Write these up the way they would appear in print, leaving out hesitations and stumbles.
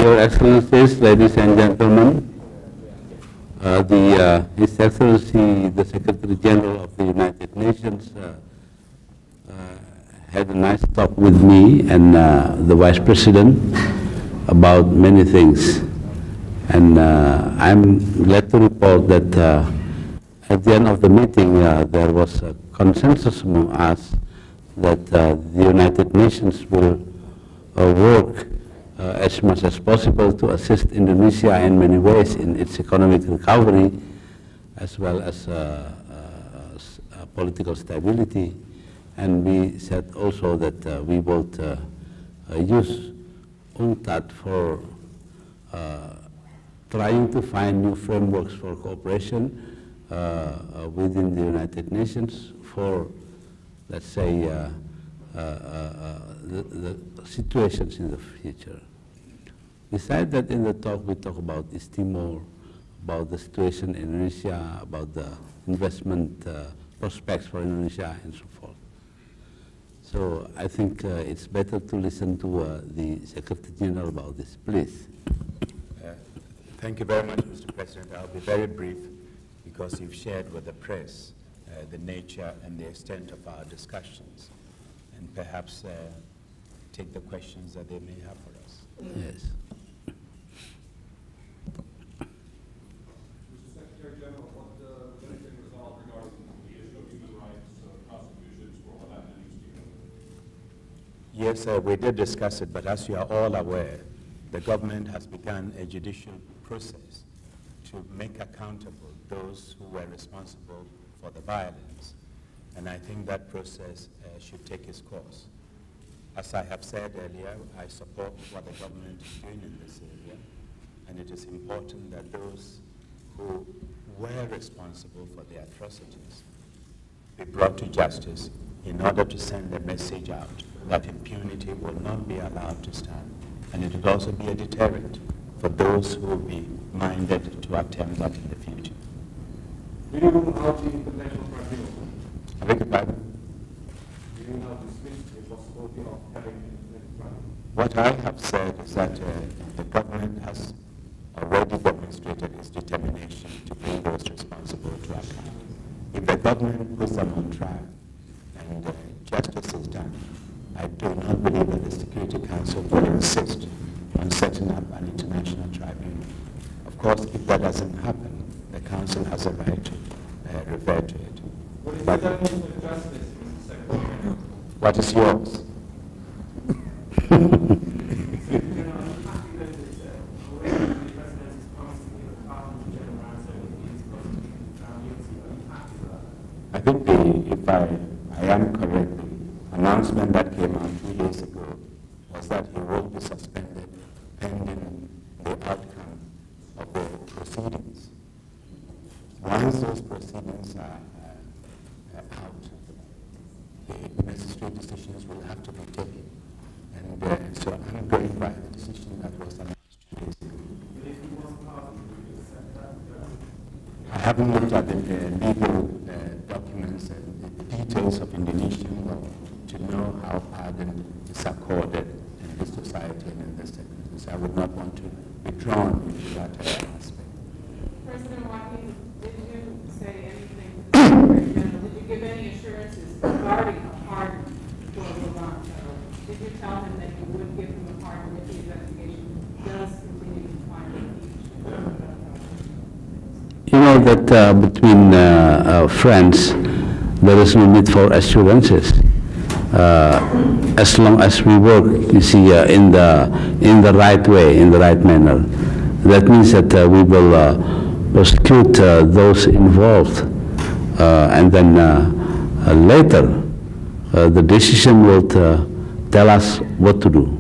Your Excellencies, ladies and gentlemen, His Excellency, the Secretary General of the United Nations, had a nice talk with me and the Vice President about many things. And I'm glad to report that at the end of the meeting, there was a consensus among us that the United Nations will work as much as possible to assist Indonesia in many ways in its economic recovery, as well as political stability. And we said also that we would use UNCTAD for trying to find new frameworks for cooperation within the United Nations for, let's say, the situations in the future. Besides that, in the talk we talk about East Timor, about the situation in Indonesia, about the investment prospects for Indonesia, and so forth. So I think it's better to listen to the Secretary General about this, please. Thank you very much, Mr. President. I'll be very brief because you've shared with the press the nature and the extent of our discussions, and perhaps take the questions that they may have for us. Yes. Mr. Secretary General, what has been resolved regarding the issue of human rights contributions for all that Yes, we did discuss it, but as you are all aware, the government has begun a judicial process to make accountable those who were responsible for the violence. And I think that process should take its course. As I have said earlier, I support what the government is doing in this area, and it is important that those who were responsible for the atrocities be brought to justice in order to send a message out that impunity will not be allowed to stand. And it would also be a deterrent for those who will be minded to attempt that in the future. Do you know how the international tribunal? I beg your pardon? Do you know dismiss the possibility of having an international tribunal? What I have said is that the government has already demonstrated its determination to bring those responsible to account. If the government puts them on trial and justice is done, I do not believe that the Security Council will insist on setting up an international tribunal. Of course, if that doesn't happen, the Council has a right to refer to it. What is the definition of justice, Mr. Secretary? What is yours? I think if I am correct, the announcement that came out 2 days ago was that he will be suspended pending the outcome of the proceedings. Once those proceedings are out, the necessary decisions will have to be taken. And so I'm going by the decision that was announced 2 days ago. I haven't looked at the legal documents and the details of Indonesian law to know how pardon is accorded in this society and in this technology. So I would not want to be drawn into that aspect. President Wahid, did you say anything to the Secretary General? Did you give any assurances regarding a pardon for Rombongan? Did you tell him that you would give him a pardon if the investigation does continue to find impeachment? You know that between friends, there is no need for assurances. As long as we work, you see, in the right way, in the right manner. That means that we will prosecute those involved, and then later the decision will tell us what to do.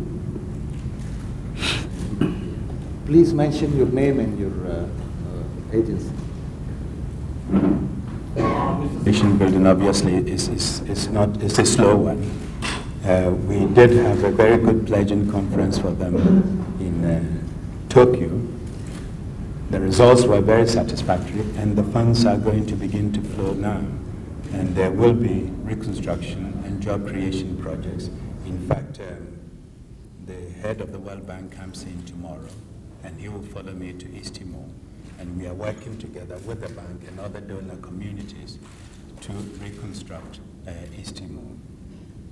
Please mention your name and your agency. Nation building obviously is a slow one. We did have a very good pledging conference for them in Tokyo. The results were very satisfactory, and the funds are going to begin to flow now. And there will be reconstruction and job creation projects. In fact, the head of the World Bank comes in tomorrow, and he will follow me to East Timor. And we are working together with the bank and other donor communities to reconstruct East Timor.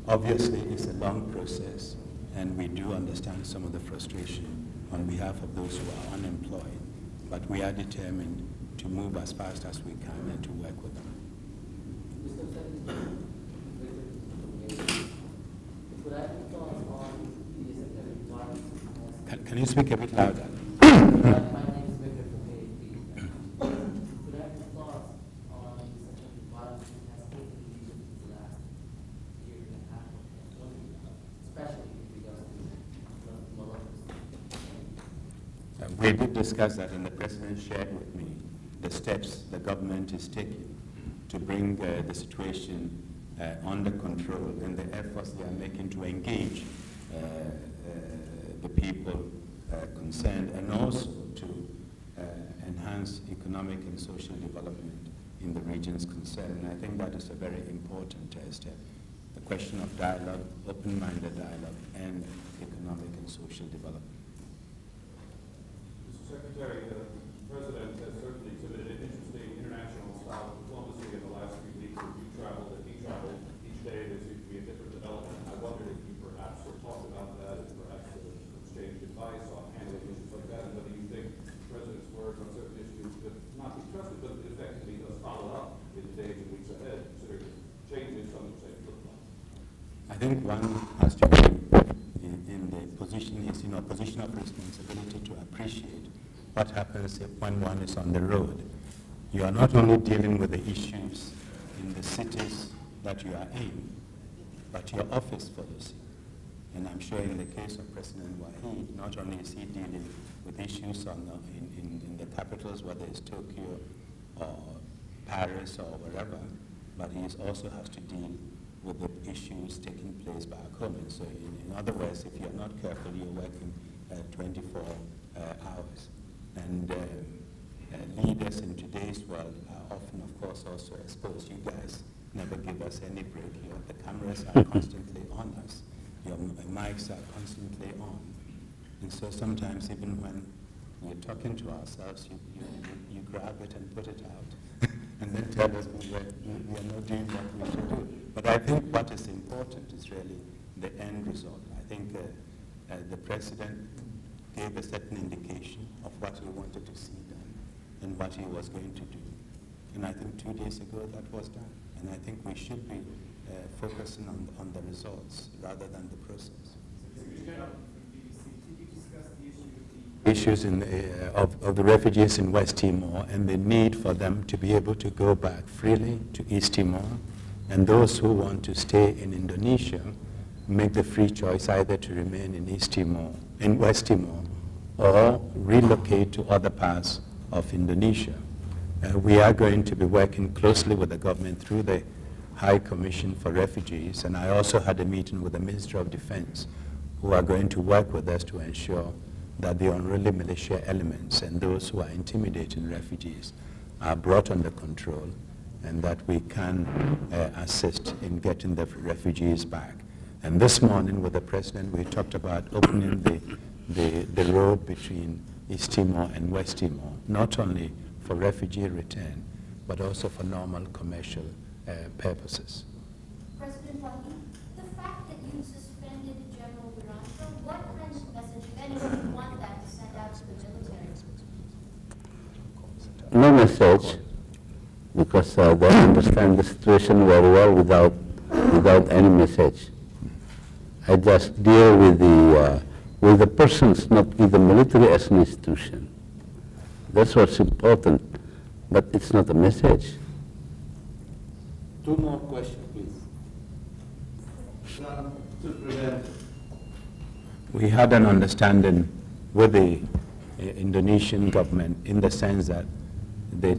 Obviously, it's a long process, and we do understand some of the frustration on behalf of those who are unemployed, but we are determined to move as fast as we can and to work with them. Can you speak a bit louder? We did discuss that, and the President shared with me the steps the government is taking to bring the situation under control and the efforts they are making to engage the people concerned, and also to enhance economic and social development in the regions concerned. And I think that is a very important step. The question of dialogue, open-minded dialogue, and economic and social development. Secretary, the President has certainly exhibited an interesting international style of diplomacy in the last few weeks. As you traveled and he traveled, each day there seems to be a different development. I wondered if you perhaps would talk about that and perhaps exchange advice on handling issues like that, and whether you think the President's words on certain issues could not be trusted, but effectively does follow up in the days and weeks ahead, considering the changes some would say look like. I think one has to be in the position, is in a position of responsibility to appreciate what happens when one is on the road. You are not only dealing with the issues in the cities that you are in, but your office follows you. And I'm sure in the case of President Wahid, not only is he dealing with issues on in the capitals, whether it's Tokyo or Paris or wherever, but he also has to deal with the issues taking place back home. And so in other words, if you're not careful, you're working 24 hours. And leaders in today's world are often, of course, also exposed. You guys never give us any break here. The cameras are constantly on us. Your mics are constantly on. And so sometimes even when we're talking to ourselves, you grab it and put it out and then tell us we are not doing what we should do. But I think what is important is really the end result. I think the President gave a certain indication of what he wanted to see done and what he was going to do. And I think 2 days ago that was done. And I think we should be focusing on the results rather than the process. Issues of the refugees in West Timor and the need for them to be able to go back freely to East Timor, and those who want to stay in Indonesia make the free choice either to remain in East Timor, in West Timor, or relocate to other parts of Indonesia. We are going to be working closely with the government through the High Commission for Refugees, and I also had a meeting with the Minister of Defense, who are going to work with us to ensure that the unruly militia elements and those who are intimidating refugees are brought under control, and that we can assist in getting the refugees back. And this morning with the President, we talked about opening the road between East Timor and West Timor, not only for refugee return, but also for normal commercial purposes. President Wahid, the fact that you suspended General Wiranto, what kind of message, if any, do you want that to send out to the military? No message, because they understand the situation very well without any message. I just deal with the persons, not with the military as an institution. That's what's important, but it's not a message. 2 more questions, please. We had an understanding with the Indonesian government in the sense that the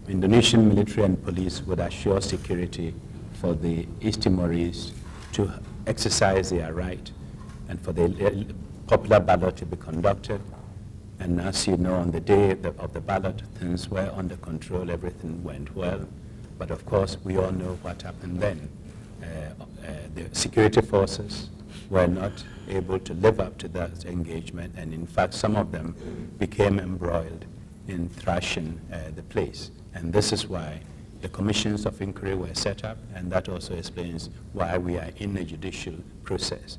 Indonesian military and police would assure security for the East Timorese to exercise their right and for the popular ballot to be conducted. And as you know, on the day of the ballot, things were under control, everything went well. But of course, we all know what happened then. The security forces were not able to live up to that engagement, and in fact some of them became embroiled in thrashing the place. And this is why the commissions of inquiry were set up, and that also explains why we are in a judicial process.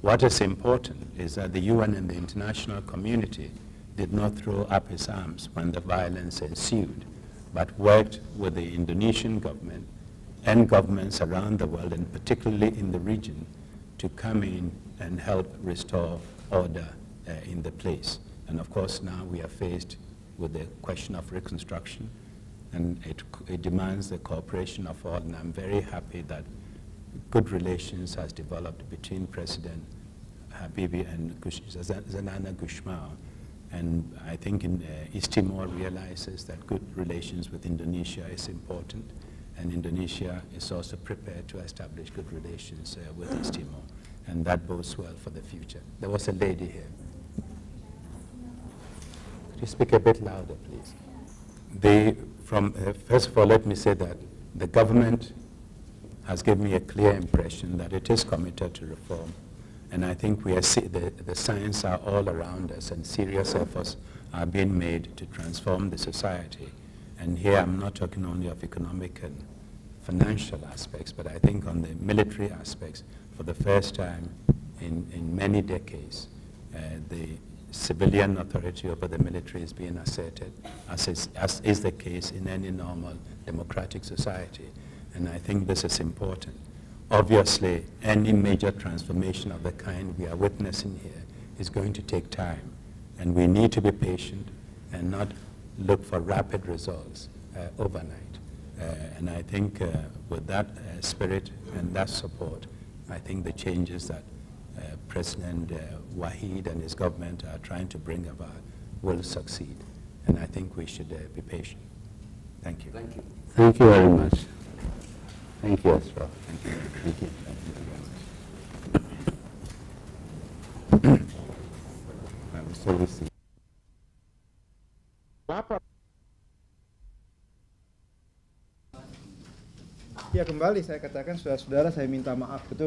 What is important is that the UN and the international community did not throw up its arms when the violence ensued, but worked with the Indonesian government and governments around the world, and particularly in the region, to come in and help restore order in the place. And of course now we are faced with the question of reconstruction, and it demands the cooperation of all, and I'm very happy that good relations has developed between President Habibie and Zanana Gusmao. And I think East Timor realizes that good relations with Indonesia is important, and Indonesia is also prepared to establish good relations with East Timor, and that bodes well for the future. There was a lady here. Could you speak a bit louder, please? First of all, let me say that the government has given me a clear impression that it is committed to reform, and I think we are the signs are all around us, and serious efforts are being made to transform the society. And here I'm not talking only of economic and financial aspects, but I think on the military aspects, for the first time in many decades, the civilian authority over the military is being asserted, as is the case in any normal democratic society. And I think this is important. Obviously, any major transformation of the kind we are witnessing here is going to take time, and we need to be patient and not look for rapid results overnight. And I think with that spirit and that support, I think the changes that President Wahid and his government are trying to bring about will succeed. And I think we should be patient. Thank you. Thank you. Thank you very much. Thank you as well. Thank you. Thank you. I will still listen. Ya, kembali saya katakan, saudara-saudara, saya minta maaf betul.